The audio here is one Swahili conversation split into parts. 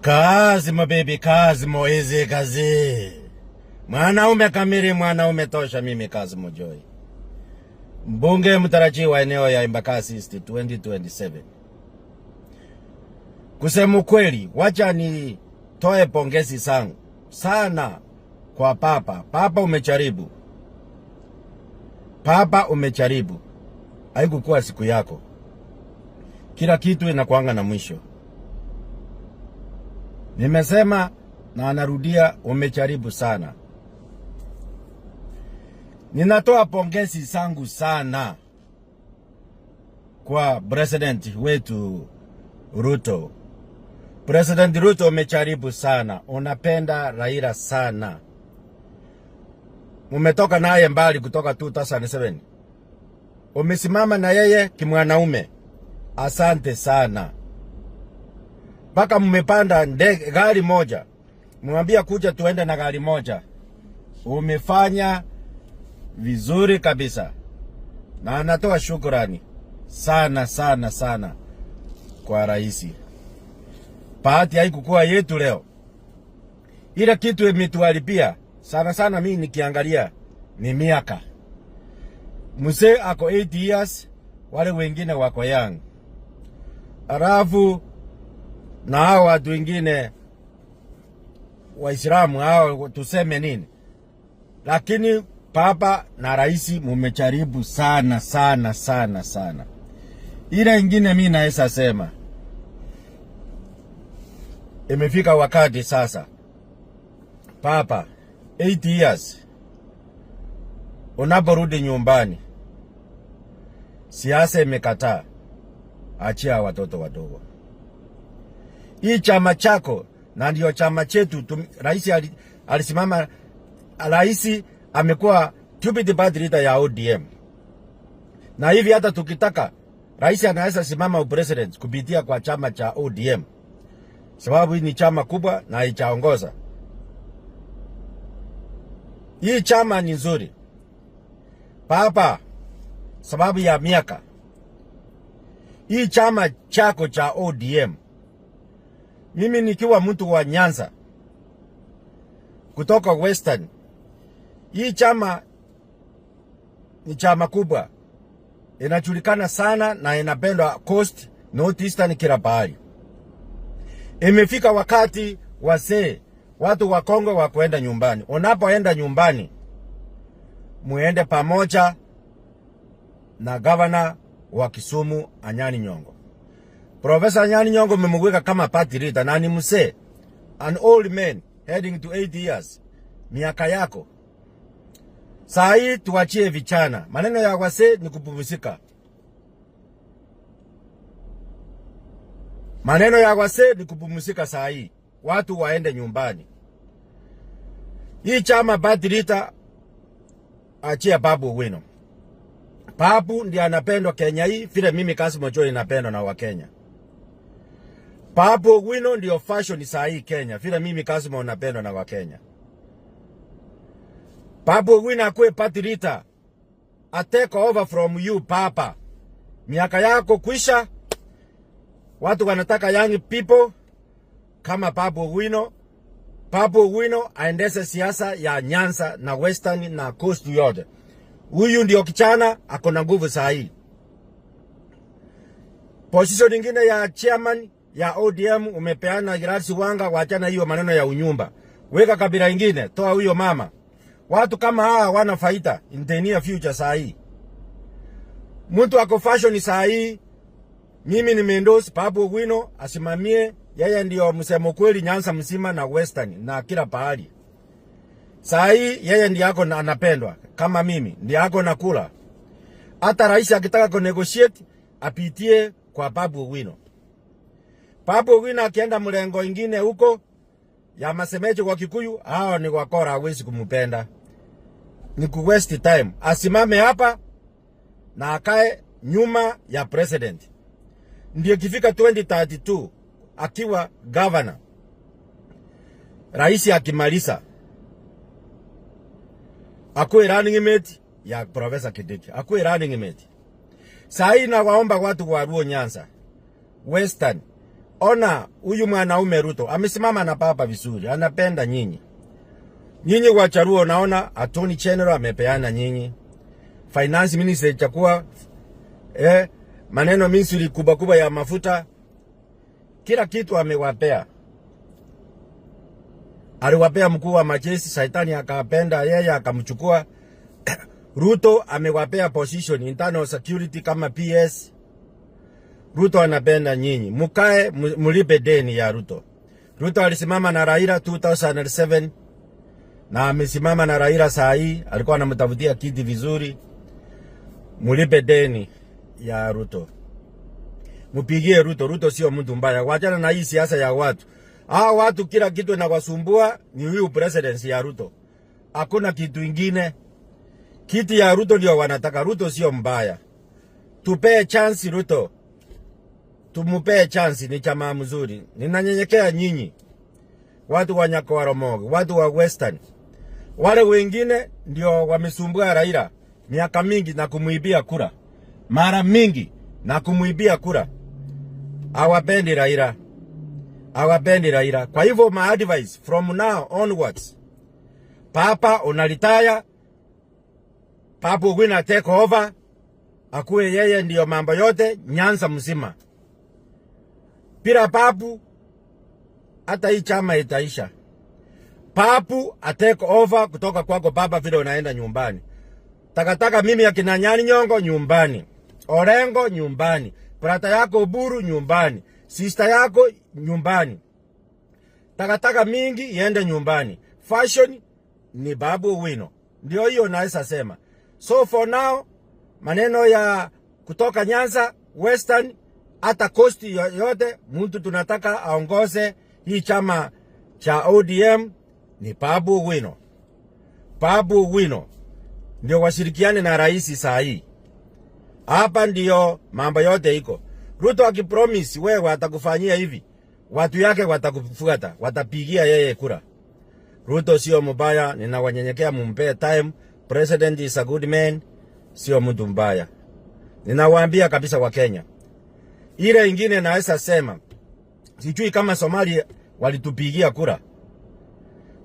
Kazi mo baby, kazi mo easy kazi. Mwanaume kamili, mwanaume tosha, mimi kazi mo Joy. Mbunge mtarajiwa eneo ya Embakasi East 2027. Kusema ukweli, wacha ni toe pongezi sana kwa papa. Papa umecharibu. Papa umecharibu. Haikukuwa siku yako. Kila kitu inakuanga na mwisho. Nimesema na anarudia, umecharibu sana. Ninatoa pongezi zangu sana kwa President wetu Ruto. President Ruto umecharibu sana. Unapenda Raila sana. Umetoka naye mbali kutoka 2007. Umesimama na yeye kimwanaume. Asante sana. Paka mmepanda gari moja. Mwambia kuja tuende na gari moja. Umefanya vizuri kabisa. Na anatoa shukrani sana kwa raisi. Bahati haikukuwa yetu leo. Ile kitu imetuharibia sana mimi nikiangalia ni miaka. Mzee ako 8 years, wale wengine wako young. Alafu na hao watu wengine Waislamu hao tuseme nini. Lakini papa na raisi mumecharibu sana. Ile ingine mimi naweza sema, imefika wakati sasa. Papa 8 years unaporudi nyumbani, siasa imekataa, achia watoto wadogo. Hii chama chako na ndio chama chetu. Raisi alisimama. Raisi amekuwa deputy party leader ya ODM. Na hivi hata tukitaka raisi anaweza simama upresident kupitia kwa chama cha ODM. Sababu hii ni chama kubwa na haichaongoza. Hii chama ni nzuri. Papa, sababu ya miaka. Hii chama chako cha ODM. Mimi nikiwa mtu wa Nyanza kutoka Western. Hii chama ni chama kubwa. Inajulikana sana na inapendwa Coast, North Eastern, kila pahali. Imefika wakati wazee, watu wa Kongo wa kuenda nyumbani. Unapoenda nyumbani, muende pamoja na governor wa Kisumu Anyani Nyong'o. Professor Anyani Nyong'o mmemweka kama party leader na ni mzee, an old man heading to 8 years. Miaka yako. Saa hii tuachie vichana. Maneno ya wazee ni kupumzika. Maneno ya wazee ni kupumzika saa hii. Watu waende nyumbani. Hii chama party leader achia Babu Owino. Babu ndiye anapendwa Kenya hii vile mimi Kassim Joy inapendwa na Wakenya. Babu Owino ndio fashion saa hii Kenya vile mimi Kassim napendwa na Wakenya. Babu Owino akue party leader. I take over from you, Papa. Miaka yako kwisha. Watu wanataka young people kama Babu Owino. Babu Owino aendeshe siasa ya Nyanza na Western na Coast yote. Huyu ndio kichana ako na nguvu saa hii. Position nyingine ya chairman ya ODM umepeana Gladys Wanga, wachana hiyo maneno ya unyumba. Weka kabila nyingine, toa huyo mama. Watu kama hawa wana faida in the near future saa hii. Mtu ako fashion saa hii. Mimi nimeendorse Babu Owino asimamie, yeye ndio msemo kweli Nyanza mzima na Western na kila pahali. Saa hii yeye ndiye yako na anapendwa kama mimi, ndiye yako nakula. Hata rais akitaka ku negotiate apitie kwa Babu Owino. Babu Owino akienda mlengo ingine huko ya masemejo kwa Kikuyu, hao ni wakora, hawezi kumpenda. Ni ku waste time. Asimame hapa na akae nyuma ya president. Ndiyo kifika 2032 akiwa governor. Raisi akimaliza akuwe running mate ya Professor Kindiki. Akuwe running mate. Saa hii na waomba watu wa Luo Nyanza, Western, ona huyu mwanaume Ruto amesimama na papa vizuri, anapenda nyinyi. Nyinyi Wajaluo naona Attorney General amepeana nyinyi. Finance Minister chakua maneno ministry kubwa ya mafuta, kila kitu amewapea. Aliwapea mkuu wa majeshi, Saitani akapenda yeye akamchukua. Ruto amewapea position internal security kama PS. Ruto anapenda nyinyi. Mukae mulipe deni ya Ruto. Ruto alisimama na Raila 2007 na amesimama na Raila saa hii, alikuwa anamtafutia kiti vizuri. Mulipe deni ya Ruto. Mupigie Ruto. Ruto sio mtu mbaya. Wachana na hii siasa ya watu. Watu kila kitu inawasumbua ni huyu presidency ya Ruto. Hakuna kitu ingine. Kiti ya Ruto ndio wanataka. Ruto sio mbaya. Tupee chance Ruto. Tumupee chance, ni chama mzuri. Ninanyenyekea nyinyi. Watu wa Nyakoromogi, watu wa Western. Wale wengine ndio wamesumbua Raila miaka mingi na kumuibia kura. Mara mingi na kumuibia kura. Hawapendi Raila. Hawapendi Raila. Kwa hivyo my advice from now onwards. Papa unalitaya. Papa wina take over. Akuwe yeye ndio mambo yote Nyanza mzima. Pira papu hata hii chama itaisha. Papu atake over kutoka kwako papa vile unaenda nyumbani. Takataka mimi ya kina Nyani Nyongo nyumbani. Orengo nyumbani. Brata yako Oburu nyumbani. Sister yako nyumbani. Takataka mingi iende nyumbani. Fashion ni Babu Owino. Ndio hiyo naweza sema. So for now, maneno ya kutoka Nyanza, Western, hata Coast yote, mtu tunataka aongoze hii chama cha ODM ni Babu Owino. Babu Owino ndio washirikiane na rais saa hii. Hapa ndio mambo yote iko. Ruto akipromise wewe atakufanyia hivi, watu yake watakufuata, watapigia yeye kura. Ruto sio mbaya, ninawanyenyekea mumpe time. President is a good man, sio mtu mbaya. Ninawaambia kabisa wa Kenya. Ile ingine naweza sema, sijui kama Somalia walitupigia kura.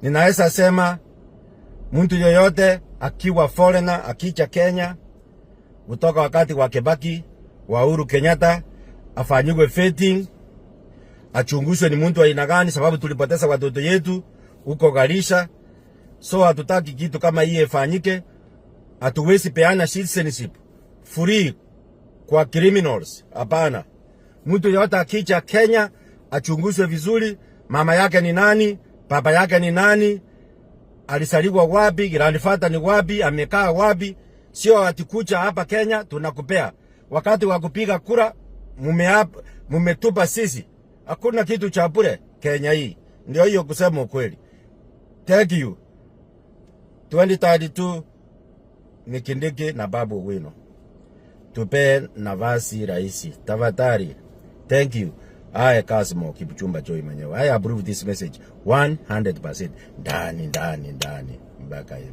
Ninaweza sema mtu yoyote akiwa foreigner akicha Kenya kutoka wakati wa Kibaki, wa Uhuru Kenyatta, afanywe vetting, achunguzwe ni mtu wa aina gani, sababu tulipoteza watoto yetu huko Garissa. So hatutaki kitu kama hii ifanyike. Hatuwezi peana citizenship free kwa criminals. Hapana. Mtu yote akicha Kenya achunguzwe vizuri, mama yake ni nani, baba yake ni nani, alisaliwa wapi, grandfather ni wapi, amekaa wapi. Sio atikucha hapa Kenya tunakupea. Wakati wa kupiga kura mumetupa sisi. Hakuna kitu cha bure Kenya hii. Ndio hiyo kusema ukweli. Thank you. 2032 ni Kindiki na Babu Owino. Tupe nafasi rais. Tafadhali. Thank you. I Kasmo Kipchumba Joy mwenyewe. I approve this message 100%. Ndani mpaka hivi.